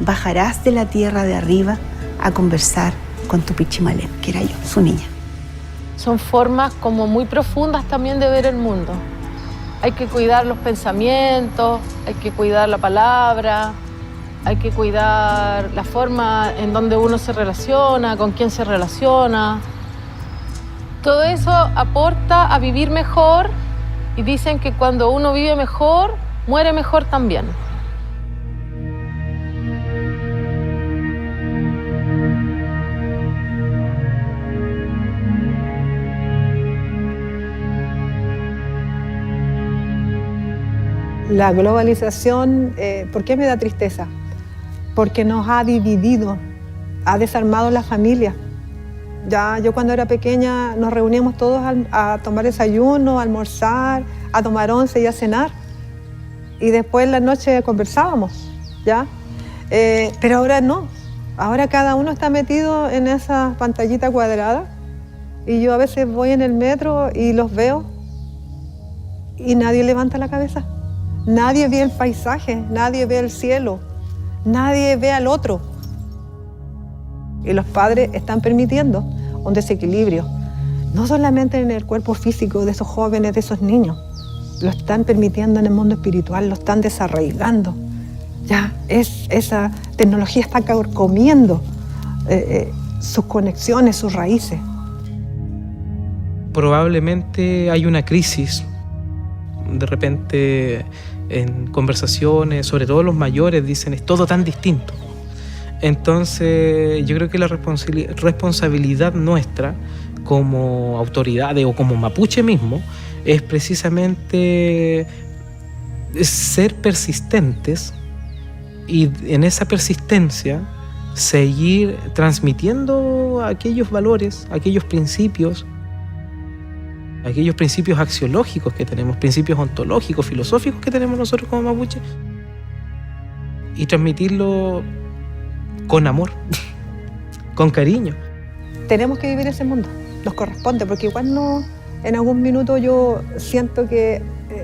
bajarás de la tierra de arriba a conversar con tu Pichimalén, que era yo, su niña. Son formas como muy profundas también de ver el mundo. Hay que cuidar los pensamientos, hay que cuidar la palabra, hay que cuidar la forma en donde uno se relaciona, con quién se relaciona. Todo eso aporta a vivir mejor y dicen que cuando uno vive mejor, muere mejor también. La globalización, ¿por qué me da tristeza? Porque nos ha dividido, ha desarmado la familia. Ya yo cuando era pequeña nos reuníamos todos a tomar desayuno, a almorzar, a tomar once y a cenar. Y después en la noche conversábamos, ¿ya? Pero ahora no. Ahora cada uno está metido en esa pantallita cuadrada. Y yo a veces voy en el metro y los veo y nadie levanta la cabeza. Nadie ve el paisaje, nadie ve el cielo, nadie ve al otro. Y los padres están permitiendo un desequilibrio, no solamente en el cuerpo físico de esos jóvenes, de esos niños, lo están permitiendo en el mundo espiritual, lo están desarraigando. Ya esa tecnología está comiendo sus conexiones, sus raíces. Probablemente hay una crisis, de repente en conversaciones, sobre todo los mayores dicen, es todo tan distinto. Entonces yo creo que la responsabilidad nuestra como autoridades o como mapuche mismo es precisamente ser persistentes y en esa persistencia seguir transmitiendo aquellos valores, aquellos principios axiológicos que tenemos, principios ontológicos, filosóficos que tenemos nosotros como mapuche, y transmitirlo con amor, con cariño. Tenemos que vivir ese mundo, nos corresponde, porque igual no, en algún minuto yo siento que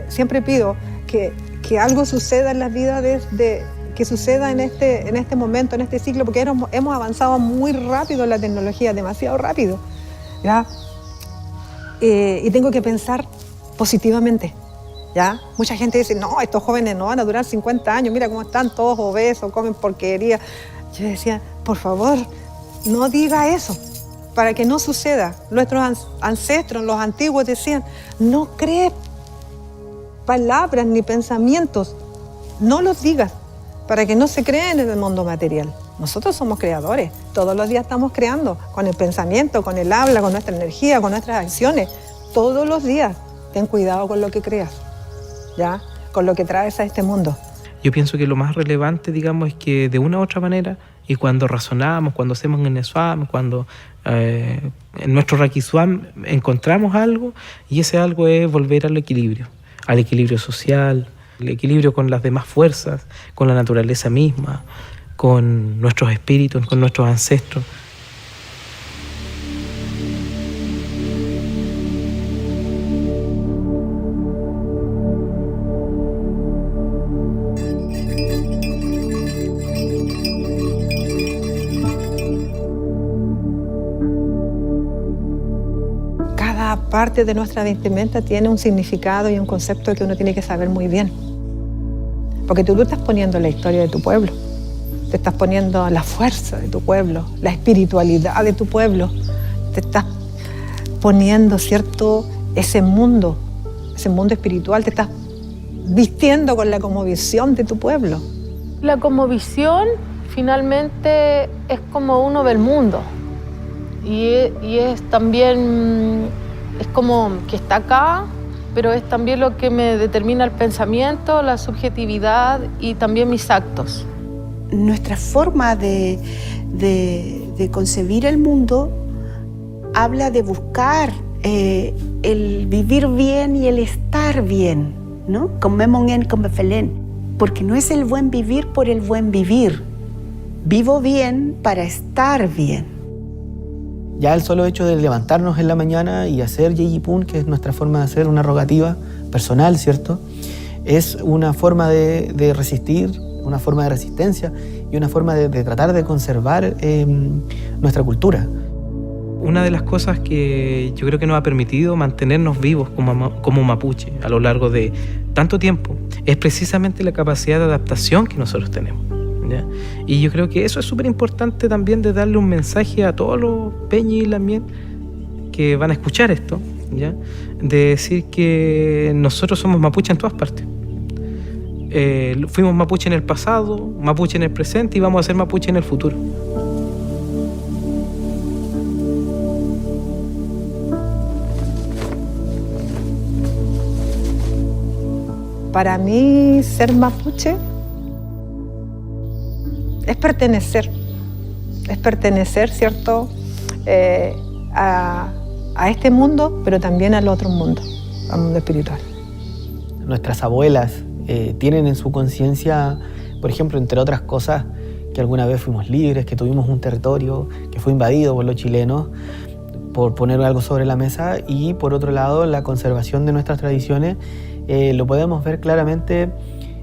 siempre pido que algo suceda en la vida que suceda en este momento, en este ciclo, porque hemos avanzado muy rápido en la tecnología, demasiado rápido, ¿ya? Y tengo que pensar positivamente, ¿ya? Mucha gente dice, no, estos jóvenes no van a durar 50 años, mira cómo están todos obesos, comen porquería. Yo decía, por favor, no diga eso, para que no suceda. Nuestros ancestros, los antiguos decían, no crees palabras ni pensamientos, no los digas, para que no se creen en el mundo material. Nosotros somos creadores, todos los días estamos creando, con el pensamiento, con el habla, con nuestra energía, con nuestras acciones, todos los días. Ten cuidado con lo que creas, ¿ya? Con lo que traes a este mundo. Yo pienso que lo más relevante, digamos, es que de una u otra manera, y cuando razonamos, cuando hacemos en el swam, cuando en nuestro Rakiswam encontramos algo, y ese algo es volver al equilibrio social, el equilibrio con las demás fuerzas, con la naturaleza misma, con nuestros espíritus, con nuestros ancestros. Cada parte de nuestra vestimenta tiene un significado y un concepto que uno tiene que saber muy bien. Porque tú estás poniendo la historia de tu pueblo, te estás poniendo la fuerza de tu pueblo, la espiritualidad de tu pueblo, te estás poniendo, ¿cierto?, ese mundo espiritual, te estás vistiendo con la cosmovisión de tu pueblo. La cosmovisión finalmente es como uno ve el mundo y es también, es como que está acá, pero es también lo que me determina el pensamiento, la subjetividad y también mis actos. Nuestra forma de concebir el mundo habla de buscar el vivir bien y el estar bien, ¿no? Porque no es el buen vivir por el buen vivir. Vivo bien para estar bien. Ya el solo hecho de levantarnos en la mañana y hacer Yeyipún, que es nuestra forma de hacer una rogativa personal, ¿cierto? Es una forma de resistir, una forma de resistencia y una forma de tratar de conservar nuestra cultura. Una de las cosas que yo creo que nos ha permitido mantenernos vivos como mapuche a lo largo de tanto tiempo es precisamente la capacidad de adaptación que nosotros tenemos, ¿ya? Y yo creo que eso es súper importante también, de darle un mensaje a todos los peñis y lamien que van a escuchar esto, ¿ya? De decir que nosotros somos mapuche en todas partes. Fuimos mapuche en el pasado, mapuche en el presente y vamos a ser mapuche en el futuro. Para mí, ser mapuche es pertenecer, ¿cierto? A este mundo, pero también al otro mundo, al mundo espiritual. Nuestras abuelas tienen en su conciencia, por ejemplo, entre otras cosas, que alguna vez fuimos libres, que tuvimos un territorio que fue invadido por los chilenos, por poner algo sobre la mesa, y por otro lado, la conservación de nuestras tradiciones. Lo podemos ver claramente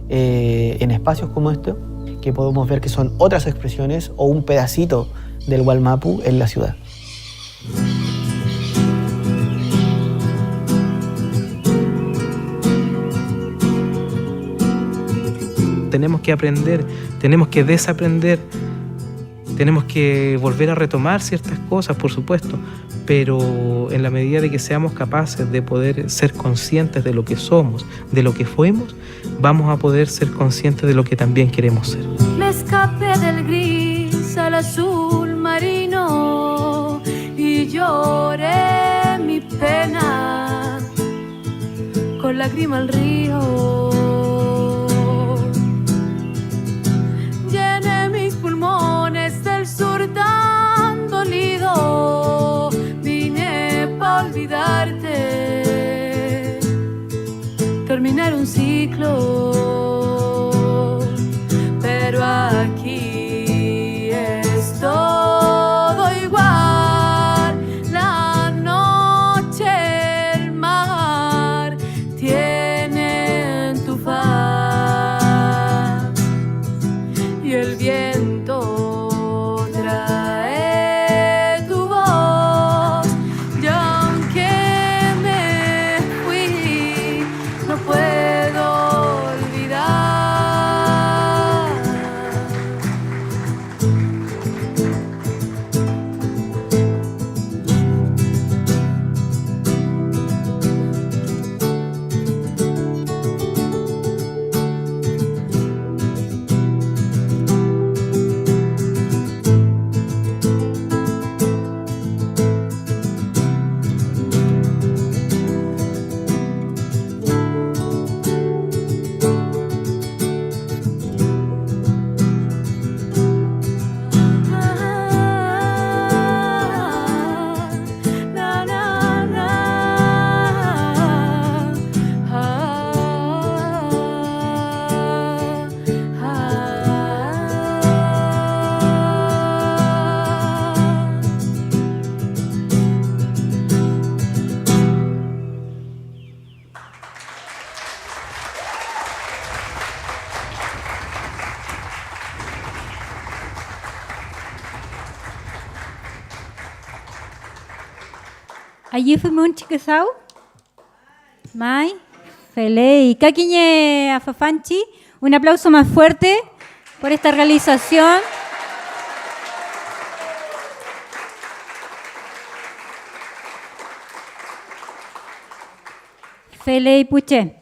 en espacios como este, que podemos ver que son otras expresiones o un pedacito del Wallmapu en la ciudad. Tenemos que aprender, tenemos que desaprender, tenemos que volver a retomar ciertas cosas, por supuesto, pero en la medida de que seamos capaces de poder ser conscientes de lo que somos, de lo que fuimos, vamos a poder ser conscientes de lo que también queremos ser. Me escapé del gris al azul marino y lloré mi pena con lágrima al río. Llené mis pulmones del sur tan dolido, vine pa' olvidarte, terminar un ciclo, pero aquí es todo igual. La noche, el mar tienen tu faz y el viento trae tu voz. Y aunque me fui, no puedo olvidar. Na, na, na. Allí fuimos un chiquesau. Mai, Felei, Kakiñe Afafanchi. Un aplauso más fuerte por esta realización. Felei Puche.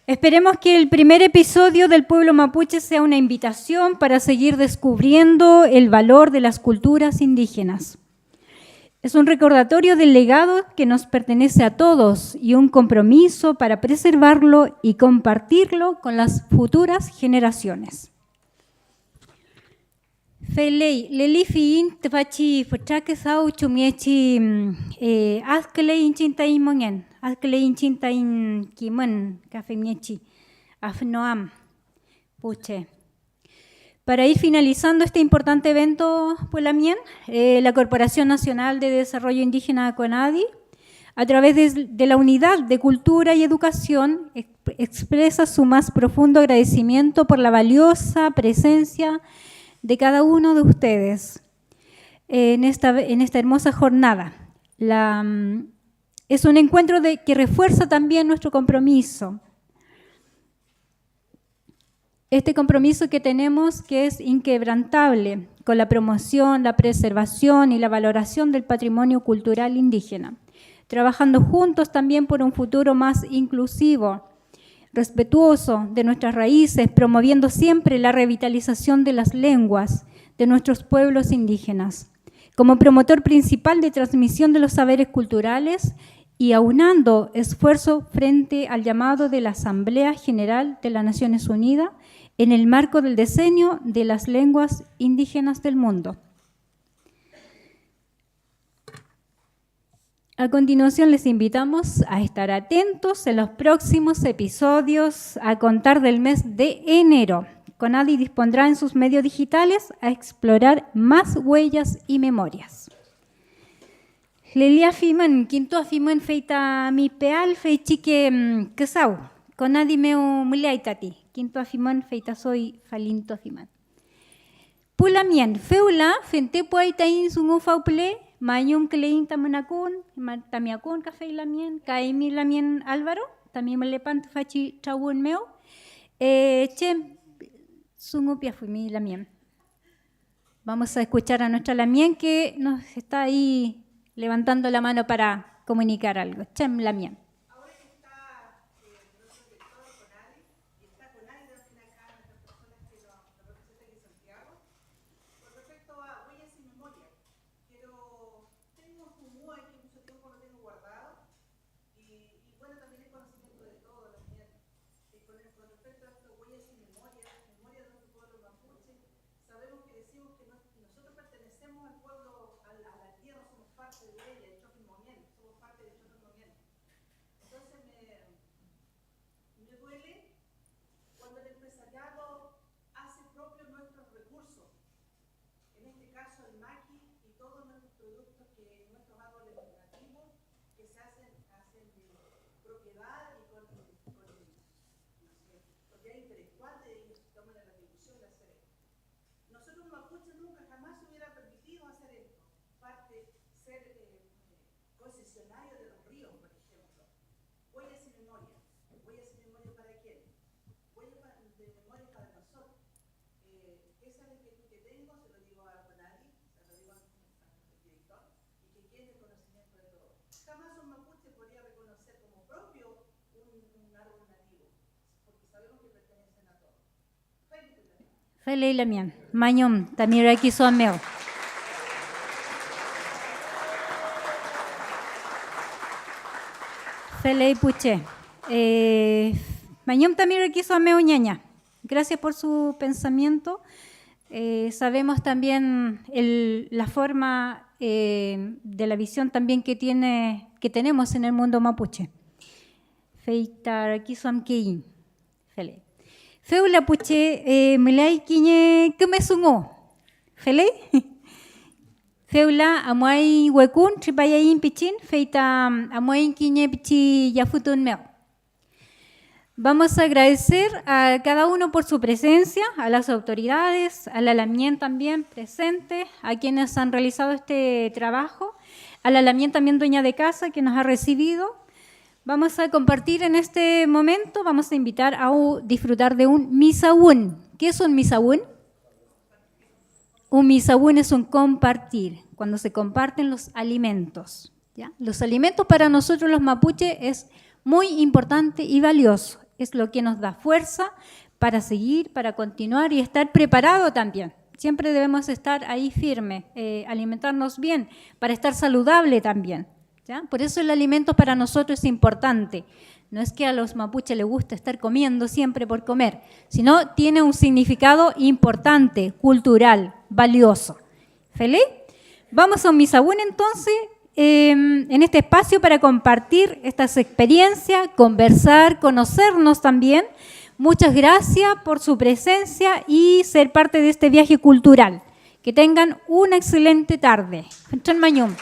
Esperemos que el primer episodio del pueblo mapuche sea una invitación para seguir descubriendo el valor de las culturas indígenas. Es un recordatorio del legado que nos pertenece a todos y un compromiso para preservarlo y compartirlo con las futuras generaciones. Felei, lelifiin tefachi fuchake sau chumiechi azkele inchintain mongen, azkele inchintain kimen kafemiechi afnoam puche. Para ir finalizando este importante evento, Puelamien, la Corporación Nacional de Desarrollo Indígena CONADI, a través de la Unidad de Cultura y Educación, expresa su más profundo agradecimiento por la valiosa presencia de cada uno de ustedes en esta hermosa jornada. Es un encuentro que refuerza también nuestro compromiso. Este compromiso que tenemos, que es inquebrantable, con la promoción, la preservación y la valoración del patrimonio cultural indígena, trabajando juntos también por un futuro más inclusivo, respetuoso de nuestras raíces, promoviendo siempre la revitalización de las lenguas de nuestros pueblos indígenas, como promotor principal de transmisión de los saberes culturales y aunando esfuerzo frente al llamado de la Asamblea General de las Naciones Unidas en el marco del Decenio de las Lenguas Indígenas del Mundo. A continuación les invitamos a estar atentos en los próximos episodios a contar del mes de enero. CONADI dispondrá en sus medios digitales a explorar más huellas y memorias. Lelia Fiman, quinto afiman feita mi peal feichique kesau. CONADI meu muliaitati. Quinto afiman feita soy falinto afiman. Pulamien, feula, fente puay tain sungu fauple, mayum klein tamanakun, tamiakun café lamien, kaimi lamien Álvaro, también me le pan fachi chawun meo, che sungu piafumi lamien. Vamos a escuchar a nuestra lamien que nos está ahí levantando la mano para comunicar algo. Chem lamien. Felei lamien, mañom, tamira aquí suameo. Felei puche. Mañom tamira aquí suameo ñaña. Gracias por su pensamiento. Sabemos también la forma de la visión también que tenemos en el mundo mapuche. Feitar aquí suamkein. Felei. Feula puche mulai kiñe kemesungo. Felei. Feula amuai huecun tripayain pichin feita amuai kiñe pichi yafutun meo. Vamos a agradecer a cada uno por su presencia, a las autoridades, a la lamien también presente, a quienes han realizado este trabajo, a la lamien también dueña de casa que nos ha recibido. Vamos a compartir en este momento, vamos a invitar a disfrutar de un misaún. ¿Qué es un misaún? Un misaún es un compartir, cuando se comparten los alimentos, ¿ya? Los alimentos para nosotros los mapuches es muy importante y valioso. Es lo que nos da fuerza para seguir, para continuar y estar preparado también. Siempre debemos estar ahí firmes, alimentarnos bien, para estar saludable también, ¿ya? Por eso el alimento para nosotros es importante. No es que a los mapuches les guste estar comiendo siempre por comer, sino tiene un significado importante, cultural, valioso. ¿Feliz? Vamos a un misaún entonces, en este espacio para compartir estas experiencias, conversar, conocernos también. Muchas gracias por su presencia y ser parte de este viaje cultural. Que tengan una excelente tarde. Chan Mañum.